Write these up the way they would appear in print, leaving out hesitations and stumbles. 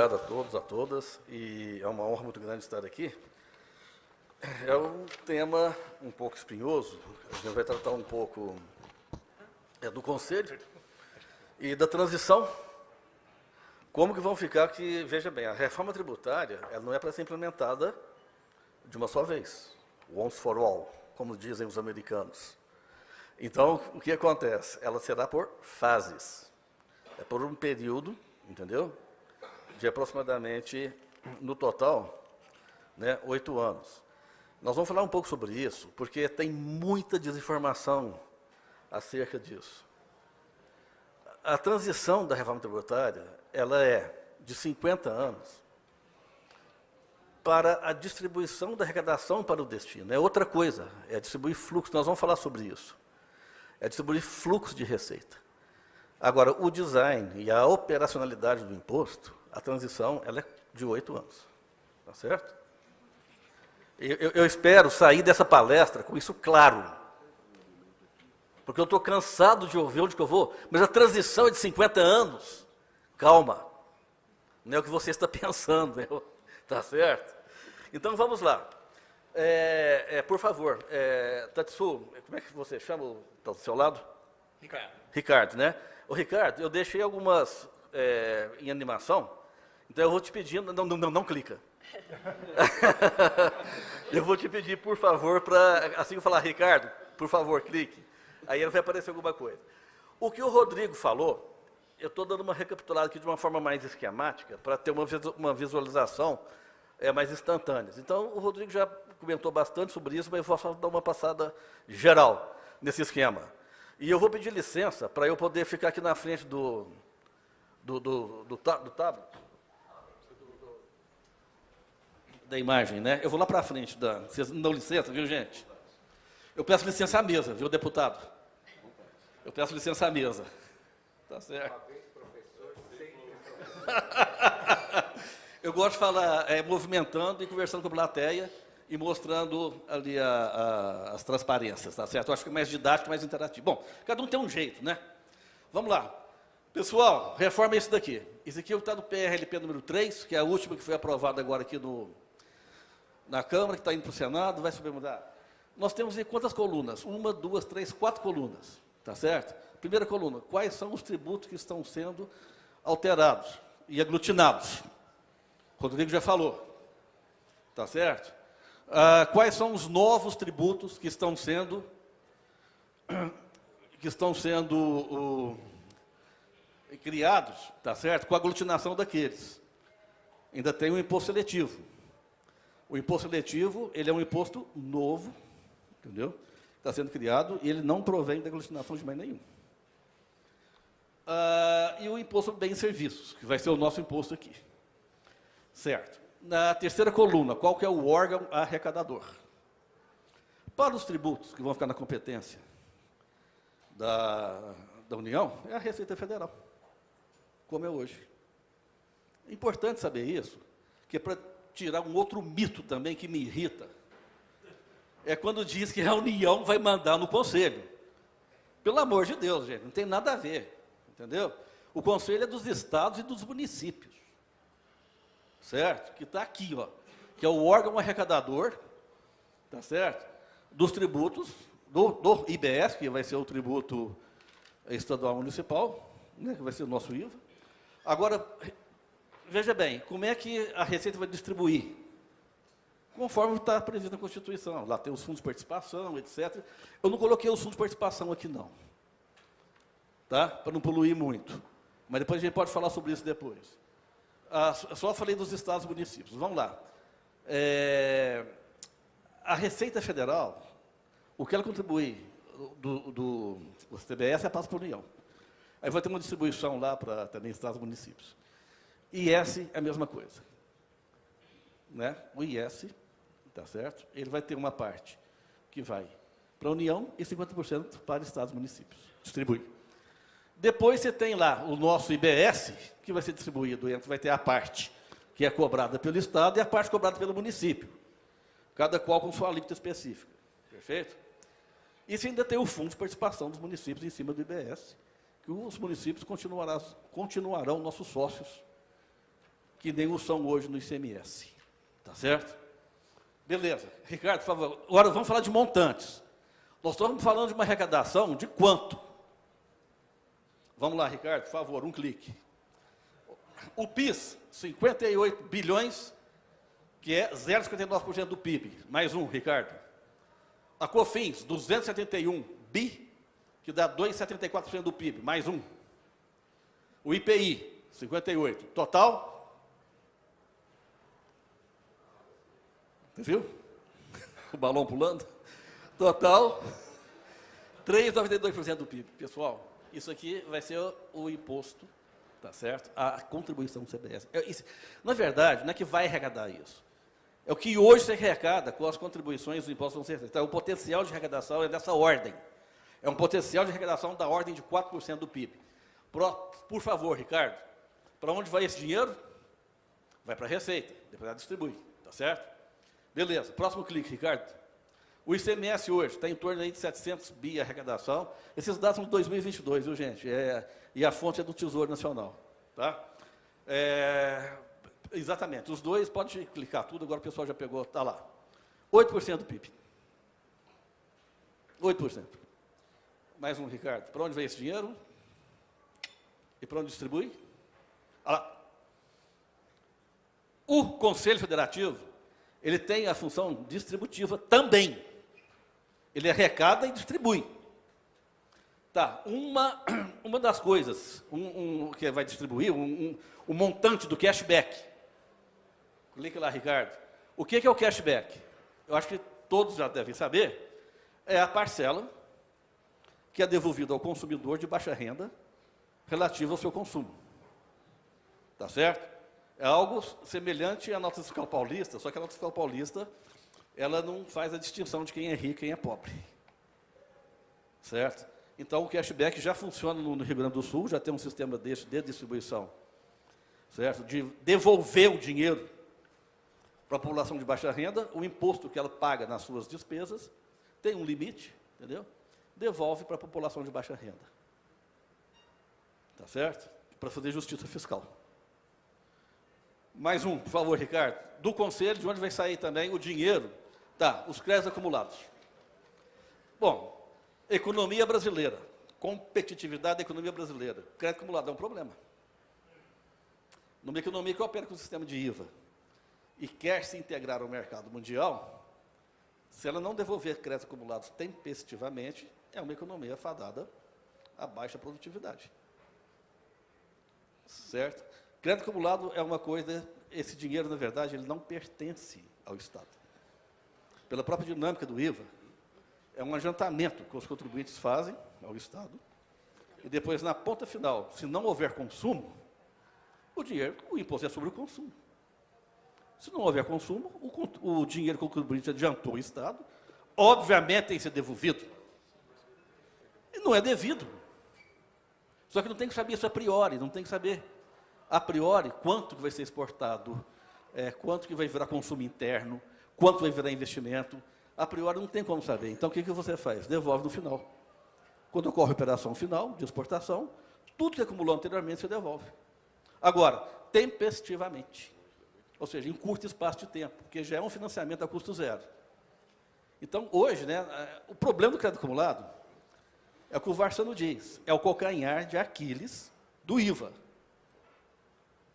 obrigado a todos, a todas, e é uma honra muito grande estar aqui. É um tema um pouco espinhoso, a gente vai tratar um pouco do Conselho e da transição. Como que vão ficar que, veja bem, a reforma tributária ela não é para ser implementada de uma só vez, once for all, como dizem os americanos. Então, o que acontece? Ela será por fases, é por um período, entendeu? De aproximadamente, no total, 8 anos. Nós vamos falar um pouco sobre isso, porque tem muita desinformação acerca disso. A transição da reforma tributária, ela é de 50 anos para a distribuição da arrecadação para o destino. É outra coisa, é distribuir fluxo, nós vamos falar sobre isso. É distribuir fluxo de receita. Agora, o design e a operacionalidade do imposto, a transição, ela é de 8 anos. Tá certo? Eu espero sair dessa palestra com isso claro. Porque eu estou cansado de ouvir onde que eu vou, mas a transição é de 50 anos. Calma. Não é o que você está pensando, né? Tá certo? Então, vamos lá. Por favor, Tatsu, como é que você chama? Está do seu lado? Ricardo. Ricardo, né? Ô, Ricardo, eu deixei algumas em animação, então eu vou te pedir, não clica. Eu vou te pedir, por favor, para, assim que eu falar, Ricardo, por favor, clique. Aí vai aparecer alguma coisa. O que o Rodrigo falou, eu estou dando uma recapitulada aqui de uma forma mais esquemática, para ter uma visualização mais instantânea. Então, o Rodrigo já comentou bastante sobre isso, mas eu vou só dar uma passada geral nesse esquema. E eu vou pedir licença para eu poder ficar aqui na frente do tablet, da imagem, né? Eu vou lá para frente, vocês me dão licença, viu, gente? Eu peço licença à mesa, viu, deputado? Eu peço licença à mesa. Tá certo? Eu gosto de falar movimentando e conversando com a plateia e mostrando ali as transparências, tá certo? Eu acho que é mais didático, mais interativo. Bom, cada um tem um jeito, né? Vamos lá. Pessoal, reforma é esse daqui. Esse aqui está no PRLP número 3, que é a última que foi aprovada agora aqui na Câmara, que está indo para o Senado, vai submudar. Nós temos aí quantas colunas? 1, 2, 3, 4 colunas, tá certo? Primeira coluna, quais são os tributos que estão sendo alterados e aglutinados? O Rodrigo já falou, tá certo? Quais são os novos tributos que estão sendo criados, tá certo? Com a aglutinação daqueles. Ainda tem o imposto seletivo. O imposto seletivo, ele é um imposto novo, entendeu? Está sendo criado e ele não provém da aglutinação de mais nenhum. E o imposto de bens e serviços, que vai ser o nosso imposto aqui. Certo. Na terceira coluna, qual que é o órgão arrecadador? Para os tributos que vão ficar na competência da União, é a Receita Federal, como é hoje. É importante saber isso, que é para tirar um outro mito também que me irrita. É quando diz que a União vai mandar no Conselho. Pelo amor de Deus, gente, não tem nada a ver, entendeu? O Conselho é dos estados e dos municípios, certo? Que está aqui, ó, que é o órgão arrecadador, tá certo? Dos tributos, do IBS, que vai ser o tributo estadual municipal, né, que vai ser o nosso IVA. Agora, veja bem, como é que a Receita vai distribuir? Conforme está previsto na Constituição. Lá tem os fundos de participação, etc. Eu não coloquei os fundos de participação aqui, não. Tá? Para não poluir muito. Mas depois a gente pode falar sobre isso depois. Só falei dos estados e municípios. Vamos lá. A Receita Federal, o que ela contribui do TBS passa para a União. Aí vai ter uma distribuição lá para também estados e municípios. IS é a mesma coisa. Né? O IS, tá certo? Ele vai ter uma parte que vai para a União e 50% para estados e municípios. Distribui. Depois você tem lá o nosso IBS, que vai ser distribuído, vai ter a parte que é cobrada pelo Estado e a parte cobrada pelo município. Cada qual com sua alíquota específica. Perfeito? E você ainda tem o fundo de participação dos municípios em cima do IBS, que os municípios continuarão nossos sócios, que nem o são hoje no ICMS. Tá certo? Beleza. Ricardo, por favor. Agora vamos falar de montantes. Nós estamos falando de uma arrecadação de quanto? Vamos lá, Ricardo, por favor, um clique. O PIS, 58 bilhões, que é 0,59% do PIB. Mais um, Ricardo. A COFINS, 271 bi, que dá 2,74% do PIB. Mais um. O IPI, 58. Total? Você viu? O balão pulando. Total, 3,92% do PIB. Pessoal, isso aqui vai ser o imposto, tá certo? A contribuição do CBS. Na verdade, não é que vai arrecadar isso. É o que hoje se arrecada com as contribuições do imposto. Então, o potencial de arrecadação é dessa ordem. É um potencial de arrecadação da ordem de 4% do PIB. Por favor, Ricardo, para onde vai esse dinheiro? Vai para a Receita, depois ela distribui, tá certo? Beleza, próximo clique, Ricardo. O ICMS hoje está em torno aí de 700 bi arrecadação. Esses dados são de 2022, viu, gente? E a fonte é do Tesouro Nacional, tá? Exatamente, os dois, pode clicar tudo, agora o pessoal já pegou, está lá. 8% do PIB. 8%. Mais um, Ricardo. Para onde vai esse dinheiro? E para onde distribui? Olha lá. O Conselho Federativo, ele tem a função distributiva também. Ele arrecada e distribui. Tá, uma das coisas que vai distribuir, o montante do cashback. Clique lá, Ricardo. O que é o cashback? Eu acho que todos já devem saber. É a parcela que é devolvida ao consumidor de baixa renda relativa ao seu consumo. Tá certo? É algo semelhante à nota fiscal paulista, só que a nota fiscal paulista, ela não faz a distinção de quem é rico e quem é pobre. Certo? Então, o cashback já funciona no Rio Grande do Sul, já tem um sistema desse de distribuição, certo? De devolver o dinheiro para a população de baixa renda, o imposto que ela paga nas suas despesas, tem um limite, entendeu? Devolve para a população de baixa renda. Tá certo? Para fazer justiça fiscal. Mais um, por favor, Ricardo. Do Conselho, de onde vai sair também o dinheiro? Tá, os créditos acumulados. Bom, economia brasileira, competitividade da economia brasileira. Crédito acumulado é um problema. Numa economia que opera com o sistema de IVA e quer se integrar ao mercado mundial, se ela não devolver créditos acumulados tempestivamente, é uma economia fadada a baixa produtividade. Certo? Crédito acumulado é uma coisa, esse dinheiro, na verdade, ele não pertence ao Estado. Pela própria dinâmica do IVA, é um adiantamento que os contribuintes fazem ao Estado, e depois, na ponta final, se não houver consumo, o imposto é sobre o consumo. Se não houver consumo, o dinheiro que o contribuinte adiantou ao Estado, obviamente tem que ser devolvido. E não é devido. Só que não tem que saber isso a priori, não tem que saber a priori quanto que vai ser exportado, quanto que vai virar consumo interno, quanto vai virar investimento. A priori não tem como saber. Então, o que você faz? Devolve no final. Quando ocorre a operação final de exportação, tudo que acumulou anteriormente você devolve. Agora, tempestivamente. Ou seja, em curto espaço de tempo, porque já é um financiamento a custo zero. Então, hoje, o problema do crédito acumulado é o que o Varsano diz, é o calcanhar de Aquiles do IVA.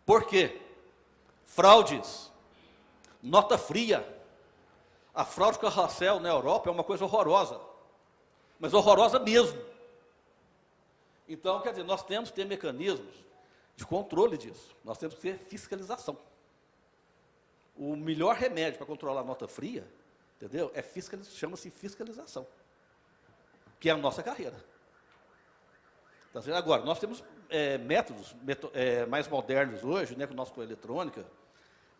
Por quê? Fraudes, nota fria. A fraude carrossel na Europa é uma coisa horrorosa, mas horrorosa mesmo. Então, quer dizer, nós temos que ter mecanismos de controle disso, nós temos que ter fiscalização. O melhor remédio para controlar a nota fria, entendeu? Chama-se fiscalização, que é a nossa carreira. Tá certo? Agora, nós temos métodos mais modernos hoje, com nós com a eletrônica,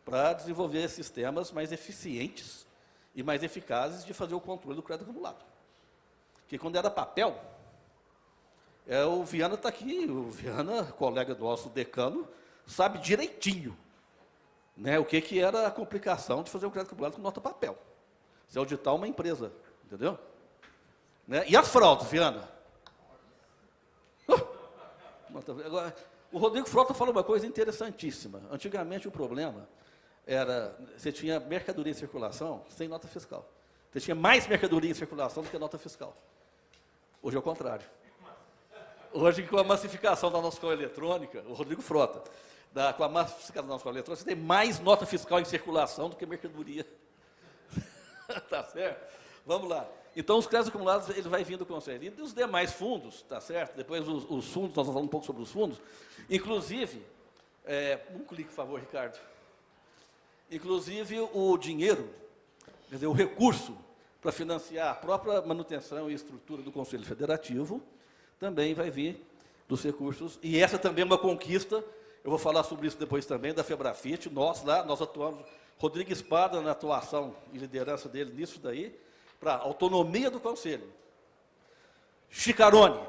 para desenvolver sistemas mais eficientes e mais eficazes de fazer o controle do crédito acumulado. Porque quando era papel, o Viana está aqui, o Viana, colega nosso decano, sabe direitinho, o que era a complicação de fazer um crédito acumulado com nota papel. Se auditar uma empresa, entendeu? E as fraudes, Viana? Agora, O Rodrigo Frota falou uma coisa interessantíssima. Antigamente o problema era, você tinha mercadoria em circulação sem nota fiscal. Você tinha mais mercadoria em circulação do que nota fiscal. Hoje é o contrário. Hoje, com a massificação da nossa escola eletrônica, o Rodrigo Frota, com a massificação da nossa escola eletrônica, você tem mais nota fiscal em circulação do que mercadoria. Tá certo? Vamos lá. Então, os créditos acumulados, ele vai vindo com o conselho. E os demais fundos, tá certo? Depois, os fundos, nós vamos falar um pouco sobre os fundos. Inclusive, um clique, por favor, Ricardo. Inclusive, o dinheiro, quer dizer, o recurso para financiar a própria manutenção e estrutura do Conselho Federativo, também vai vir dos recursos. E essa também é uma conquista, eu vou falar sobre isso depois também, da Febrafit. Nós atuamos, Rodrigo Espada, na atuação e liderança dele nisso daí, para a autonomia do Conselho. Chicarone.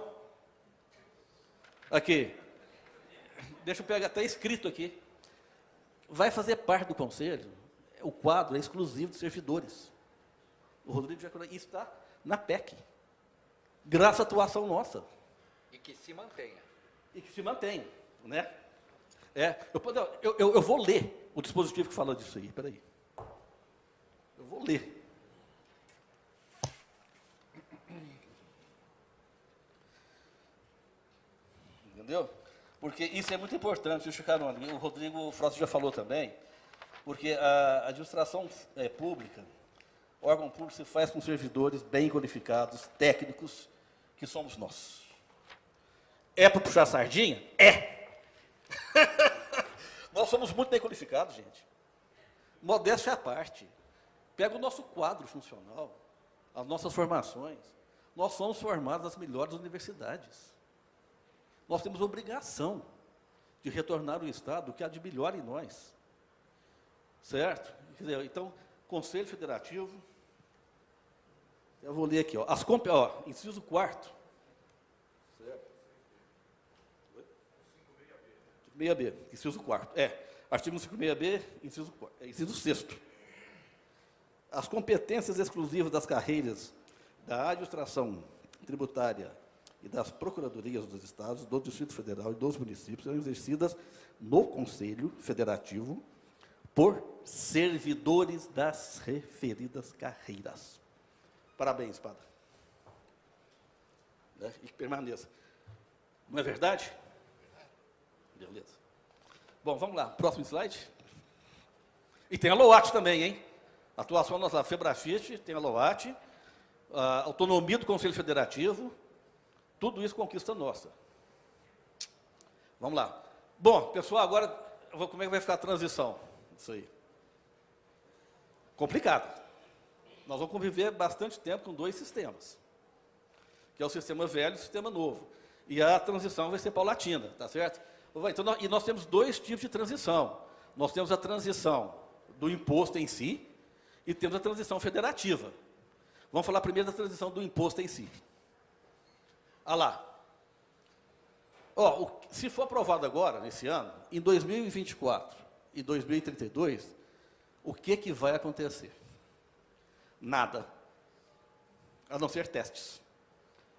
Aqui. Deixa eu pegar, está escrito aqui. Vai fazer parte do Conselho, o quadro é exclusivo dos servidores. O Rodrigo Chicarone está na PEC. Graças à atuação nossa. E que se mantenha. E que se mantenha, né? Eu vou ler o dispositivo que fala disso aí, peraí. Eu vou ler. Entendeu? Porque isso é muito importante, o Chicarone, o Rodrigo Frota já falou também, porque a administração pública, o órgão público se faz com servidores bem qualificados, técnicos, que somos nós. É para puxar sardinha? É! Nós somos muito bem qualificados, gente. Modéstia à parte. Pega o nosso quadro funcional, as nossas formações. Nós somos formados nas melhores universidades. Nós temos obrigação de retornar ao Estado o que há de melhor em nós. Certo? Quer dizer, então, Conselho Federativo, eu vou ler aqui, inciso 4º. Certo? 56B, inciso 4º. Artigo 56B, inciso 6º. As competências exclusivas das carreiras da administração tributária e das procuradorias dos estados, do Distrito Federal e dos municípios são exercidas no Conselho Federativo por servidores das referidas carreiras. Parabéns, Espada. E que permaneça. Não é verdade? Beleza. Bom, vamos lá. Próximo slide. E tem a LOAT também, hein? Atuação nossa Febrafit, tem a LOAT, a autonomia do Conselho Federativo, tudo isso conquista nossa. Vamos lá. Bom, pessoal, agora, como é que vai ficar a transição? Isso aí. Complicado. Nós vamos conviver bastante tempo com 2 sistemas, que é o sistema velho e o sistema novo. E a transição vai ser paulatina, tá certo? Então, nós temos 2 tipos de transição. Nós temos a transição do imposto em si e temos a transição federativa. Vamos falar primeiro da transição do imposto em si. Ah lá. Se for aprovado agora, nesse ano, em 2024 e 2032, o que vai acontecer? Nada. A não ser testes.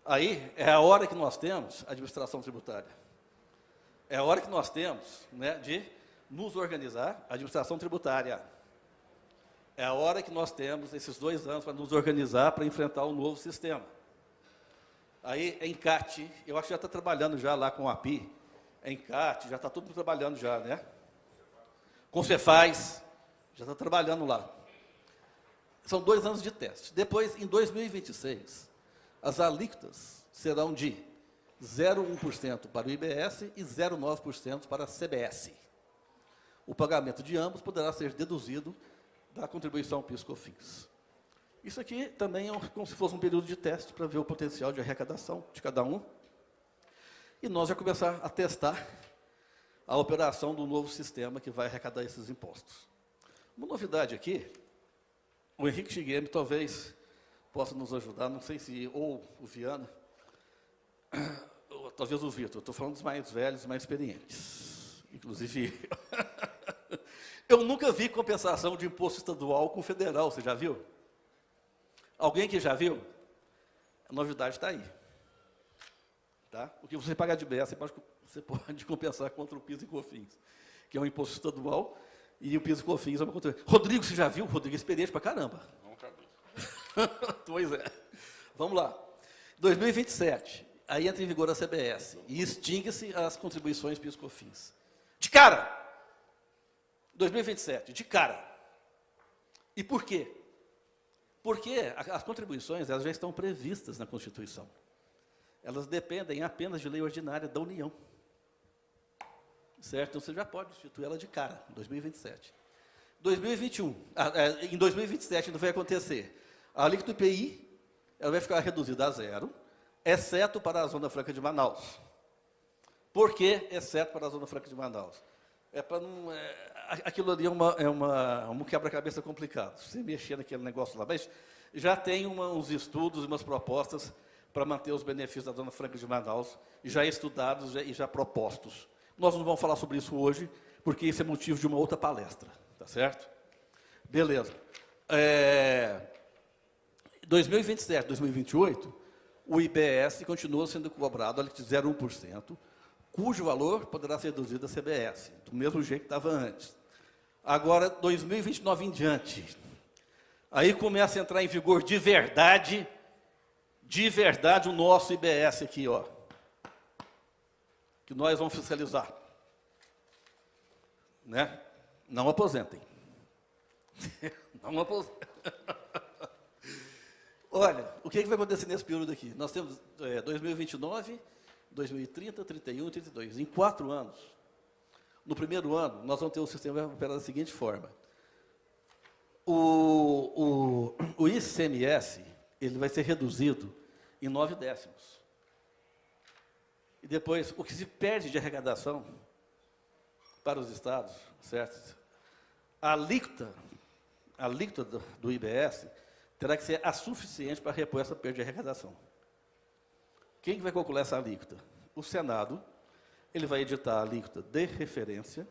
Aí é a hora que nós temos a administração tributária. É a hora que nós temos, né, de nos organizar, a administração tributária. É a hora que nós temos esses 2 anos para nos organizar para enfrentar um novo sistema. Aí, ENCAT, eu acho que já está trabalhando já lá com a API. ENCAT, já está todo mundo trabalhando já, né? Com Cefaz, já está trabalhando lá. São 2 anos de teste. Depois, em 2026, as alíquotas serão de 0,1% para o IBS e 0,9% para a CBS. O pagamento de ambos poderá ser deduzido da contribuição PIS/COFINS. Isso aqui também é como se fosse um período de teste para ver o potencial de arrecadação de cada um. E nós já começar a testar a operação do novo sistema que vai arrecadar esses impostos. Uma novidade aqui, o Henrique Shigemi talvez possa nos ajudar, não sei se, ou o Viana, ou talvez o Vitor, estou falando dos mais velhos, mais experientes, inclusive eu nunca vi compensação de imposto estadual com federal, você já viu? Alguém que já viu? A novidade está aí. Tá? O que você pagar de IBS, você pode compensar contra o PIS e COFINS, que é um imposto estadual, e o PIS e COFINS é uma contribuição. Rodrigo, você já viu? Rodrigo é experiente pra caramba. Nunca vi. Pois é. Vamos lá. 2027, aí entra em vigor a CBS e extingue-se as contribuições PIS e COFINS. De cara! 2027, de cara. E por quê? Porque as contribuições elas já estão previstas na Constituição. Elas dependem apenas de lei ordinária da União. Certo? Então, você já pode instituir ela de cara, em 2027. 2021, em 2027 ainda vai acontecer. A alíquota do IPI ela vai ficar reduzida a zero, exceto para a Zona Franca de Manaus. Por que exceto para a Zona Franca de Manaus? Para não, aquilo ali é um quebra-cabeça complicado. Você mexer naquele negócio lá, mas já tem uns estudos, umas propostas para manter os benefícios da Zona Franca de Manaus, já estudados e já propostos. Nós não vamos falar sobre isso hoje, porque isso é motivo de uma outra palestra, tá certo? Beleza. 2027, 2028, o IBS continua sendo cobrado de 0,1%, cujo valor poderá ser reduzido a CBS, do mesmo jeito que estava antes. Agora, 2029 em diante, aí começa a entrar em vigor de verdade o nosso IBS aqui, ó, que nós vamos fiscalizar. Né? Não aposentem. Não aposentem. Olha, o que vai acontecer nesse período aqui? Nós temos 2029, 2030, 31 e 32. Em 4 anos. No primeiro ano, nós vamos ter o sistema vai operar da seguinte forma. O ICMS ele vai ser reduzido em 9 décimos. E depois, o que se perde de arrecadação para os estados, certo? A alíquota do IBS terá que ser a suficiente para repor essa perda de arrecadação. Quem vai calcular essa alíquota? O Senado, ele vai editar a alíquota de referência,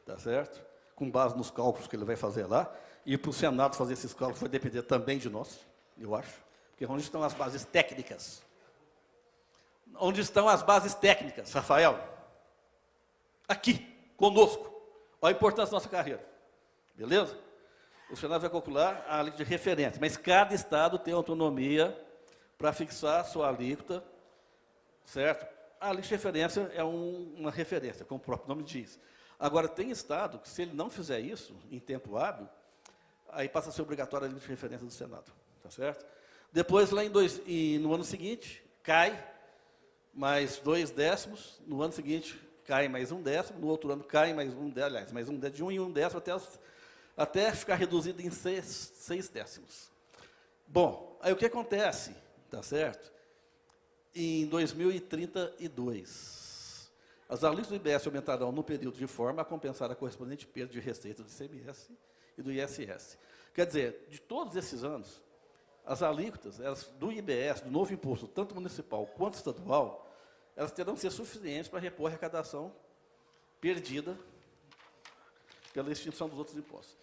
tá certo? Com base nos cálculos que ele vai fazer lá, e para o Senado fazer esses cálculos vai depender também de nós, eu acho, porque onde estão as bases técnicas? Onde estão as bases técnicas, Rafael? Aqui, conosco. Olha a importância da nossa carreira. Beleza? O Senado vai calcular a alíquota de referência, mas cada estado tem autonomia para fixar a sua alíquota, certo? A alíquota de referência é uma referência, como o próprio nome diz. Agora, tem estado que, se ele não fizer isso em tempo hábil, aí passa a ser obrigatória a alíquota de referência do Senado, tá certo? Depois, lá no ano seguinte, cai mais 2 décimos, no ano seguinte cai mais 1 décimo, no outro ano cai mais 1 décimo, aliás, mais 1 décimo, de 1 em 1 décimo, até ficar reduzido em 6 décimos. Bom, aí o que acontece, tá certo? Em 2032, as alíquotas do IBS aumentarão no período de forma a compensar a correspondente perda de receita do ICMS e do ISS. Quer dizer, de todos esses anos, as alíquotas do IBS, do novo imposto, tanto municipal quanto estadual, elas terão que ser suficientes para repor a arrecadação perdida pela extinção dos outros impostos.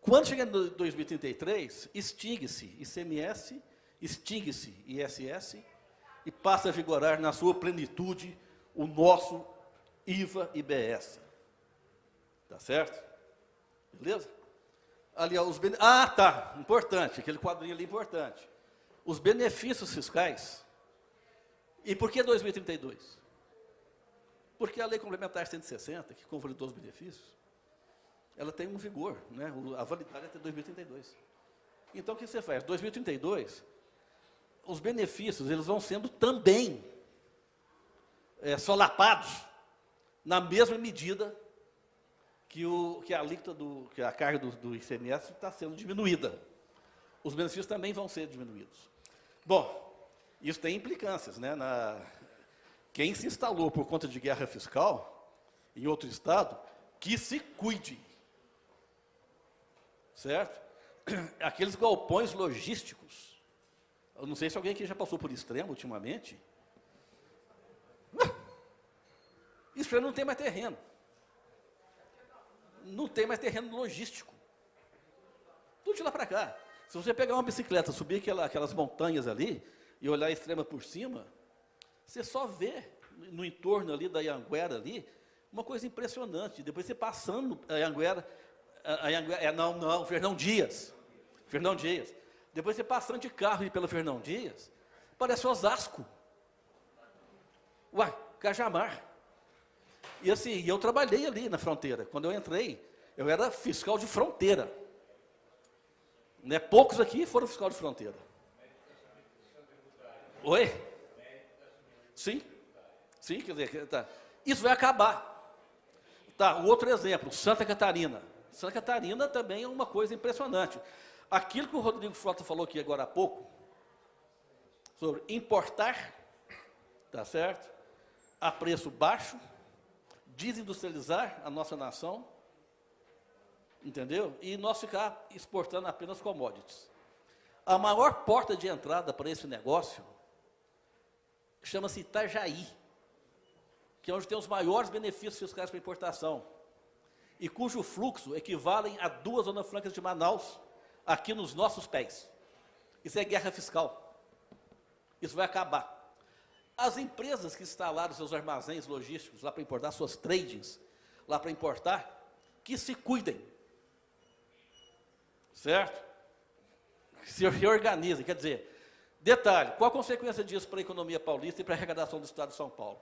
Quando chegar em 2033, extingue-se ICMS, extingue-se ISS e passa a vigorar na sua plenitude o nosso IVA-IBS. Tá certo? Beleza? Ali, ó, tá, importante, aquele quadrinho ali importante. Os benefícios fiscais. E por que 2032? Porque a Lei Complementar 160, que convalidou os benefícios, ela tem um vigor, né? A validade é até 2032. Então, o que você faz? 2032, os benefícios eles vão sendo também solapados na mesma medida que a alíquota que a carga do ICMS está sendo diminuída. Os benefícios também vão ser diminuídos. Bom, isso tem implicâncias, né? Quem se instalou por conta de guerra fiscal em outro estado, que se cuide. Certo? Aqueles galpões logísticos. Eu não sei se alguém aqui já passou por Extrema ultimamente. Extrema não tem mais terreno. Não tem mais terreno logístico. Tudo de lá para cá. Se você pegar uma bicicleta, subir aquelas montanhas ali e olhar a Extrema por cima, você só vê no entorno ali da Anhanguera ali, uma coisa impressionante. Depois você passando a Anhanguera, Fernão Dias. Fernão Dias. Depois você passando de carro pelo Fernão Dias, parece Osasco. Uai, Cajamar. E assim, eu trabalhei ali na fronteira. Quando eu entrei, eu era fiscal de fronteira. Né? Poucos aqui foram fiscal de fronteira. Oi? Sim. Sim, quer dizer, tá. Isso vai acabar. Tá, o outro exemplo, Santa Catarina. Santa Catarina também é uma coisa impressionante. Aquilo que o Rodrigo Frota falou aqui agora há pouco, sobre importar, tá certo? A preço baixo, desindustrializar a nossa nação, entendeu? E nós ficar exportando apenas commodities. A maior porta de entrada para esse negócio chama-se Itajaí, que é onde tem os maiores benefícios fiscais para importação, e cujo fluxo equivale a 2 zonas francas de Manaus, aqui nos nossos pés. Isso é guerra fiscal. Isso vai acabar. As empresas que instalaram seus armazéns logísticos lá para importar, suas tradings, lá para importar, que se cuidem. Certo? Se reorganizem. Quer dizer, detalhe, qual a consequência disso para a economia paulista e para a arrecadação do Estado de São Paulo?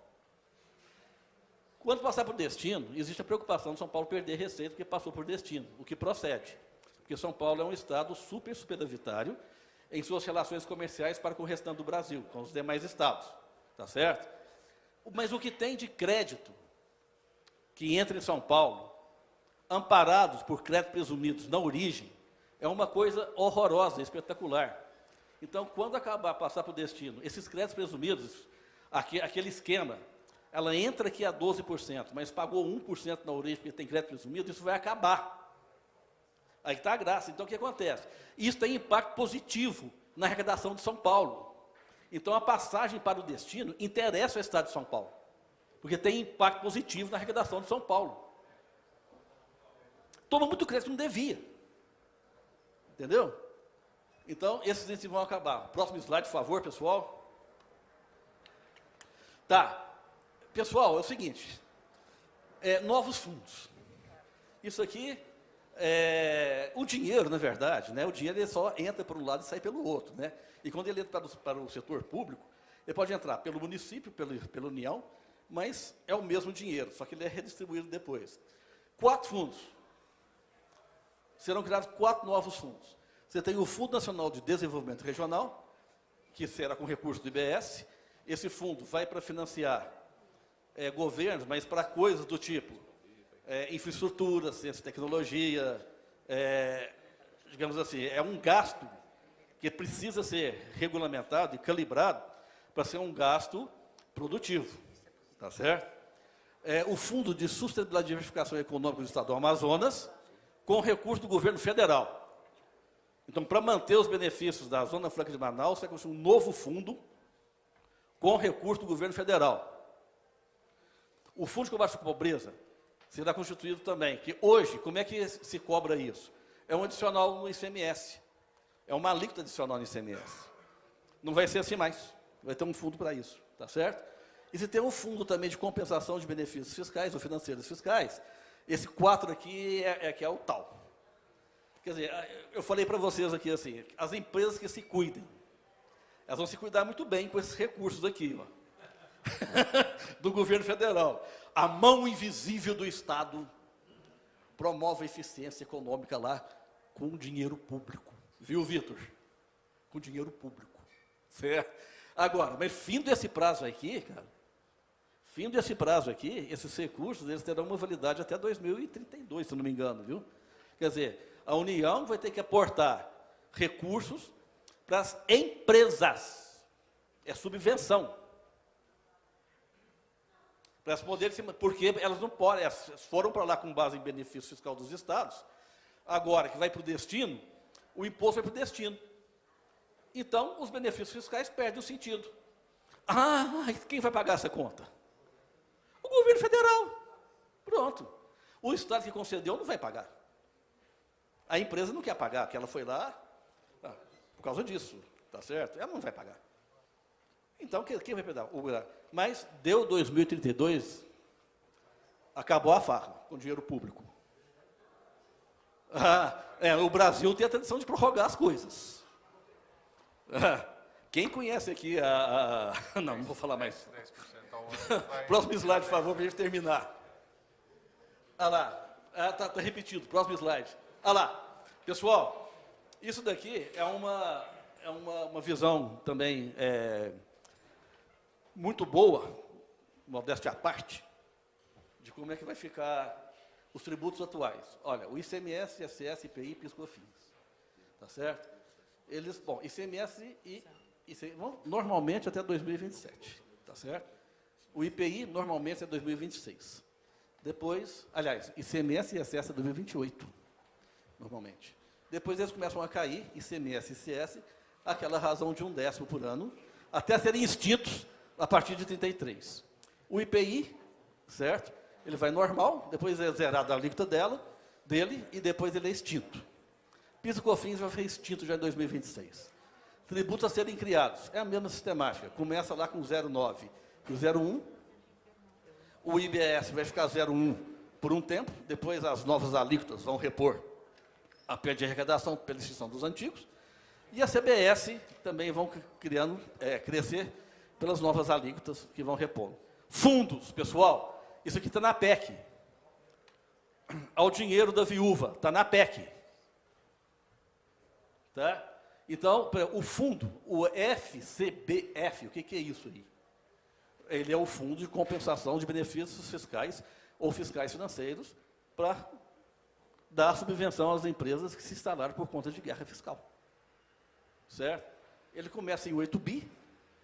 Quando passar por destino, existe a preocupação de São Paulo perder receita porque passou por destino, o que procede. Porque São Paulo é um estado super superavitário em suas relações comerciais para com o restante do Brasil, com os demais estados. Tá certo? Mas o que tem de crédito que entra em São Paulo, amparados por créditos presumidos na origem, é uma coisa horrorosa, espetacular. Então, quando acabar, passar por destino, esses créditos presumidos, aquele esquema, ela entra aqui a 12%, mas pagou 1% na origem porque tem crédito presumido, isso vai acabar. Aí está a graça. Então, o que acontece? Isso tem impacto positivo na arrecadação de São Paulo. Então, a passagem para o destino interessa ao Estado de São Paulo, porque tem impacto positivo na arrecadação de São Paulo. Toma muito crédito que não devia. Entendeu? Então, esses incentivos vão acabar. Próximo slide, por favor, pessoal. Tá. Pessoal, é o seguinte. Novos fundos. Isso aqui, o dinheiro, na verdade, né, o dinheiro ele só entra por um lado e sai pelo outro. Né? E quando ele entra para o setor público, ele pode entrar pelo município, pela União, mas é o mesmo dinheiro, só que ele é redistribuído depois. 4 fundos. Serão criados 4 novos fundos. Você tem o Fundo Nacional de Desenvolvimento Regional, que será com recurso do IBS. Esse fundo vai para financiar governos, mas para coisas do tipo infraestrutura, ciência e tecnologia, digamos assim, é um gasto que precisa ser regulamentado e calibrado para ser um gasto produtivo, tá certo? O Fundo de Sustentabilidade e Diversificação Econômica do Estado do Amazonas, com recurso do governo federal. Então, para manter os benefícios da Zona Franca de Manaus, vai construir um novo fundo com recurso do governo federal. O Fundo de Combate à Pobreza será constituído também, que hoje, como é que se cobra isso? É um adicional no ICMS. É uma alíquota adicional no ICMS. Não vai ser assim mais. Vai ter um fundo para isso, tá certo? E se tem um fundo também de compensação de benefícios fiscais ou financeiros fiscais, esse 4 aqui que é o tal. Quer dizer, eu falei para vocês aqui assim, as empresas que se cuidem, elas vão se cuidar muito bem com esses recursos aqui, ó, do governo federal. A mão invisível do Estado promove a eficiência econômica lá com dinheiro público. Viu, Vitor? Com dinheiro público. Certo? Agora, mas fim desse prazo aqui, cara, esses recursos, eles terão uma validade até 2032, se não me engano, viu? Quer dizer, a União vai ter que aportar recursos para as empresas. É subvenção. Para elas poderem, porque elas não podem, elas foram para lá com base em benefício fiscal dos estados, agora que vai para o destino, o imposto vai para o destino. Então, os benefícios fiscais perdem o sentido. Quem vai pagar essa conta? O governo federal. Pronto. O Estado que concedeu não vai pagar. A empresa não quer pagar, porque ela foi lá por causa disso, tá certo? Ela não vai pagar. Então, quem vai pegar? Mas deu 2032, acabou a farra com dinheiro público. O Brasil tem a tradição de prorrogar as coisas. Quem conhece aqui não vou falar mais. 10% ao ano vai... Próximo slide, por favor, para a gente terminar. Olha lá. Está repetido. Próximo slide. Olha lá. Pessoal, isso daqui é uma visão também muito boa, modéstia à parte, de como é que vai ficar os tributos atuais. Olha, o ICMS, ISS, IPI, PIS, COFINS. Tá certo? ICMS e normalmente até 2027. Tá certo? O IPI normalmente é 2026. Depois, aliás, ICMS e ISS é 2028, normalmente. Depois eles começam a cair, ICMS e ICS, aquela razão de 1/10 por ano, até serem extintos a partir de 33. O IPI, certo? Ele vai normal, depois é zerada a alíquota dele, e depois ele é extinto. PIS e COFINS vai ser extinto já em 2026. Tributos a serem criados, é a mesma sistemática, começa lá com 0,9 e o 0,1. O IBS vai ficar 0,1 por um tempo, depois as novas alíquotas vão repor a perda de arrecadação pela extinção dos antigos, e a CBS também vão crescer pelas novas alíquotas que vão repor. Fundos, pessoal, isso aqui está na PEC. Ao dinheiro da viúva, está na PEC. Tá? Então, o fundo, o FCBF, o que é isso aí? Ele é o Fundo de Compensação de Benefícios Fiscais ou Fiscais Financeiros para dar subvenção às empresas que se instalaram por conta de guerra fiscal. Certo? Ele começa em 8 bi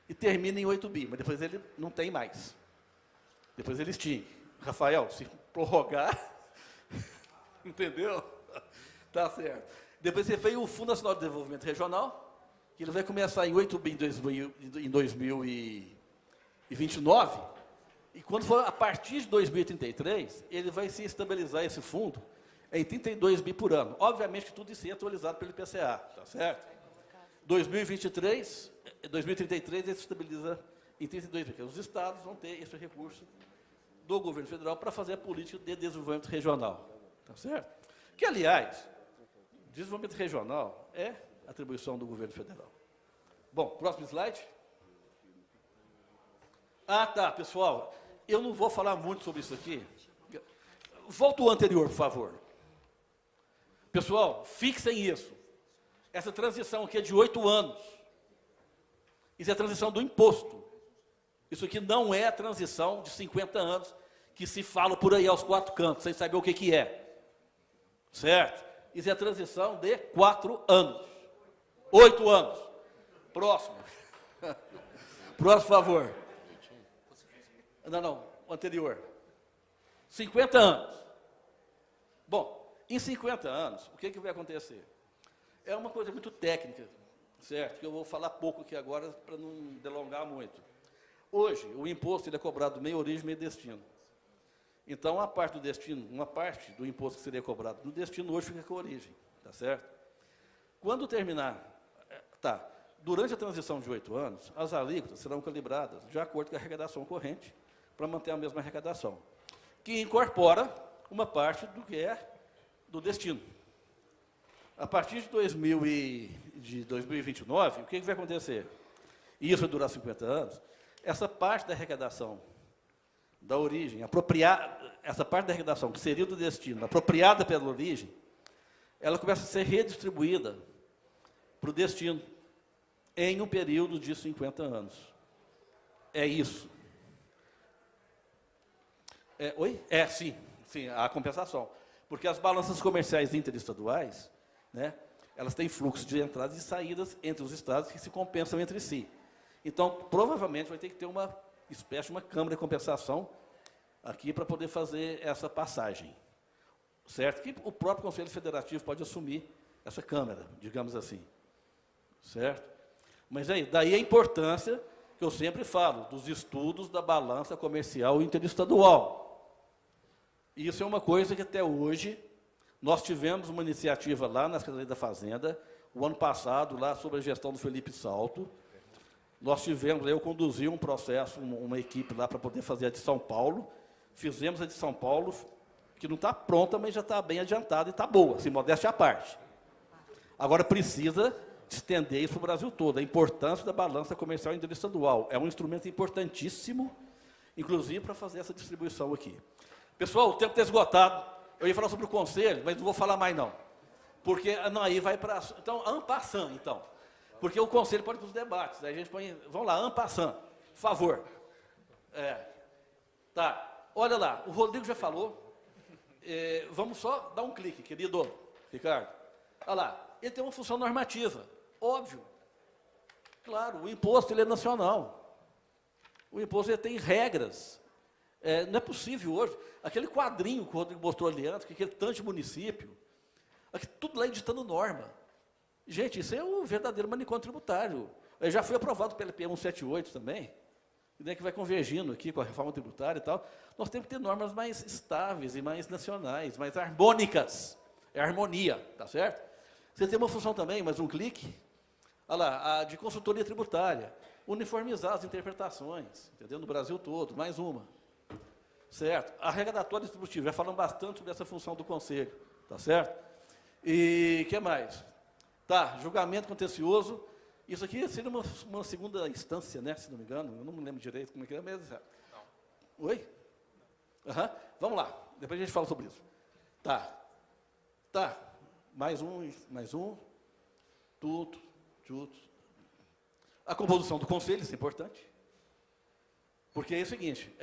e termina em 8 bi, mas depois ele não tem mais. Depois ele extingue. Rafael, se prorrogar, entendeu? Tá certo. Depois você fez o Fundo Nacional de Desenvolvimento Regional, que ele vai começar em 8 bi em 2029, e quando for a partir de 2033, ele vai se estabilizar esse fundo em 32 bi por ano. Obviamente que tudo isso é atualizado pelo IPCA, tá certo? 2033 ele se estabiliza em 32 bi, porque os estados vão ter esse recurso do governo federal para fazer a política de desenvolvimento regional, tá certo? Que, aliás, desenvolvimento regional é atribuição do governo federal. Bom, próximo slide. Tá, pessoal, eu não vou falar muito sobre isso aqui. Volta o anterior, por favor. Pessoal, fixem isso. Essa transição aqui é de 8 anos. Isso é a transição do imposto. Isso aqui não é a transição de 50 anos que se fala por aí aos 4 cantos, sem saber o que é. Certo? Isso é a transição de 4 anos. 8 anos. Próximo. Próximo, por favor. Não, o anterior. 50 anos. Bom, em 50 anos, o que vai acontecer? É uma coisa muito técnica, certo? Que eu vou falar pouco aqui agora para não delongar muito. Hoje, o imposto ele é cobrado meio origem, meio destino. Então, a parte do destino, uma parte do imposto que seria cobrado no destino, hoje fica com a origem, tá certo? Quando terminar, durante a transição de 8 anos, as alíquotas serão calibradas de acordo com a arrecadação corrente, para manter a mesma arrecadação, que incorpora uma parte do que é do destino. A partir de 2029, o que vai acontecer? E isso vai durar 50 anos. Essa parte da arrecadação da origem, essa parte da arrecadação que seria do destino, apropriada pela origem, ela começa a ser redistribuída para o destino em um período de 50 anos. É isso. Sim, a compensação. Porque as balanças comerciais interestaduais, né, elas têm fluxo de entradas e saídas entre os estados que se compensam entre si. Então, provavelmente, vai ter que ter uma espécie de uma câmara de compensação aqui para poder fazer essa passagem. Certo? Que o próprio Conselho Federativo pode assumir essa câmara, digamos assim. Certo? Mas daí a importância que eu sempre falo, dos estudos da balança comercial interestadual. Isso é uma coisa que até hoje, nós tivemos uma iniciativa lá na Secretaria da Fazenda, o ano passado, lá sobre a gestão do Felipe Salto, Nós tivemos, eu conduzi um processo, uma equipe lá para poder fazer a de São Paulo. Fizemos a de São Paulo, que não está pronta, mas já está bem adiantada e está boa, assim, modéstia à parte. Agora precisa estender isso para o Brasil todo, a importância da balança comercial interestadual. É um instrumento importantíssimo, inclusive para fazer essa distribuição aqui. Pessoal, o tempo está esgotado. Eu ia falar sobre o conselho, mas não vou falar mais não. Porque não, aí vai para... Então, en passant, então. Porque o conselho pode ir para os debates. Aí a gente põe... Vamos lá, en passant. Por favor. Tá. Olha lá, o Rodrigo já falou. Vamos só dar um clique, querido Ricardo. Olha lá, ele tem uma função normativa. Óbvio. Claro, o imposto ele é nacional. O imposto ele tem regras. Não é possível hoje. Aquele quadrinho que o Rodrigo mostrou ali antes, que aquele tanto de município, aqui, tudo lá editando norma. Gente, isso é o verdadeiro manicômio tributário. Já foi aprovado pelo LP 178 também, que vai convergindo aqui com a reforma tributária e tal. Nós temos que ter normas mais estáveis e mais nacionais, mais harmônicas. É harmonia, tá certo? Você tem uma função também, mais um clique. Olha lá, a de consultoria tributária. Uniformizar as interpretações, entendeu? No Brasil todo, mais uma. Certo? A arrecadatória distributiva, já falamos bastante sobre essa função do Conselho, tá certo? E o que mais? Tá, julgamento contencioso. Isso aqui seria uma segunda instância, né, se não me engano. Eu não me lembro direito como é que é mesmo. Não. Oi? Uhum. Vamos lá, depois a gente fala sobre isso. Tá. Tá. Mais um. Tudo. A composição do Conselho, isso é importante. Porque é o seguinte,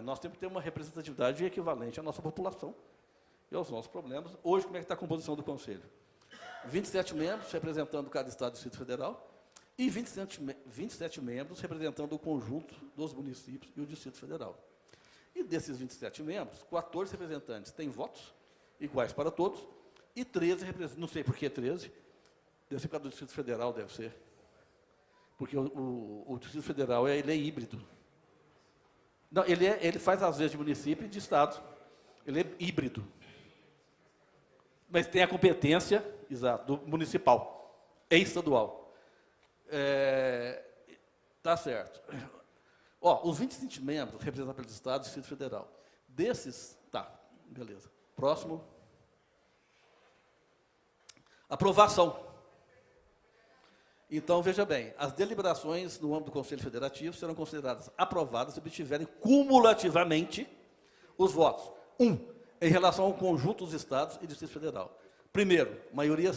nós temos que ter uma representatividade equivalente à nossa população e aos nossos problemas. Hoje, como é que está a composição do Conselho? 27 membros representando cada Estado e Distrito Federal e 27 membros representando o conjunto dos municípios e o Distrito Federal. E desses 27 membros, 14 representantes têm votos iguais para todos e 13 representantes, não sei por que 13, deve ser por causa do Distrito Federal, deve ser. Porque o Distrito Federal ele é híbrido. Não, ele faz, às vezes, de município e de Estado. Ele é híbrido. Mas tem a competência, exato, do municipal e estadual. Tá certo. Os 25 membros representados pelos Estados e Distrito Federal. Desses, tá, beleza. Próximo. Aprovação. Então, veja bem, as deliberações no âmbito do Conselho Federativo serão consideradas aprovadas se obtiverem cumulativamente os votos. Em relação ao conjunto dos Estados e Distrito Federal. Primeiro, maioria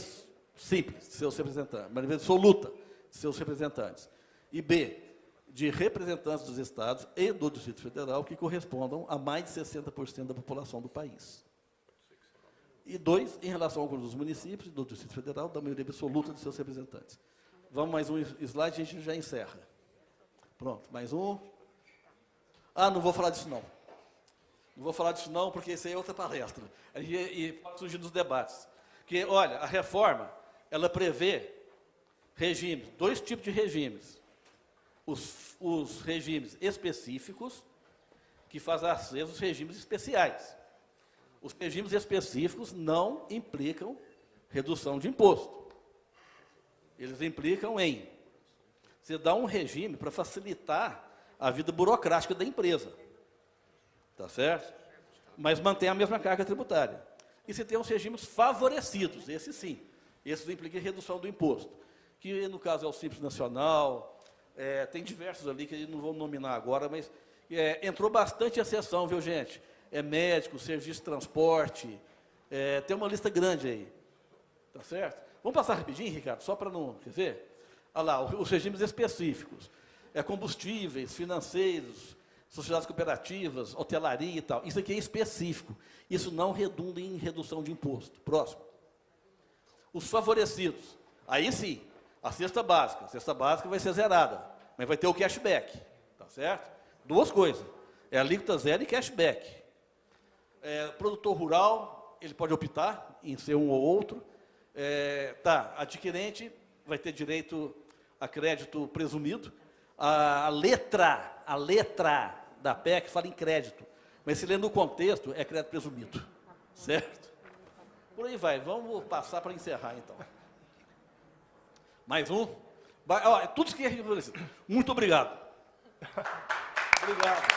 simples de seus representantes, maioria absoluta de seus representantes. E B, de representantes dos Estados e do Distrito Federal que correspondam a mais de 60% da população do país. E 2, em relação ao conjunto dos municípios e do Distrito Federal, da maioria absoluta de seus representantes. Vamos mais um slide e a gente já encerra. Pronto, mais um. Não vou falar disso não. Não vou falar disso não, porque isso aí é outra palestra. E pode surgir nos debates. Porque, olha, a reforma, ela prevê regimes, 2 tipos de regimes. Os regimes específicos, que fazem acesso aos regimes especiais. Os regimes específicos não implicam redução de imposto. Eles implicam em você dar um regime para facilitar a vida burocrática da empresa. Tá certo? Mas mantém a mesma carga tributária. E você tem os regimes favorecidos, esses sim. Esses implicam em redução do imposto. Que, no caso, é o Simples Nacional, tem diversos ali que não vou nominar agora, mas entrou bastante exceção, viu, gente? Médico, serviço de transporte, tem uma lista grande aí. Tá certo? Vamos passar rapidinho, Ricardo, só para não... Quer ver? Olha lá, os regimes específicos. Combustíveis, financeiros, sociedades cooperativas, hotelaria e tal. Isso aqui é específico. Isso não redunda em redução de imposto. Próximo. Os favorecidos. Aí sim, a cesta básica. A cesta básica vai ser zerada, mas vai ter o cashback. Tá certo? 2 coisas. Alíquota zero e cashback. Produtor rural, ele pode optar em ser um ou outro. Adquirente vai ter direito a crédito presumido. A letra da PEC fala em crédito, mas se lê no contexto, é crédito presumido. Certo? Por aí vai, vamos passar para encerrar, então. Mais um? Tudo isso que é reconhecido. Muito obrigado. Obrigado.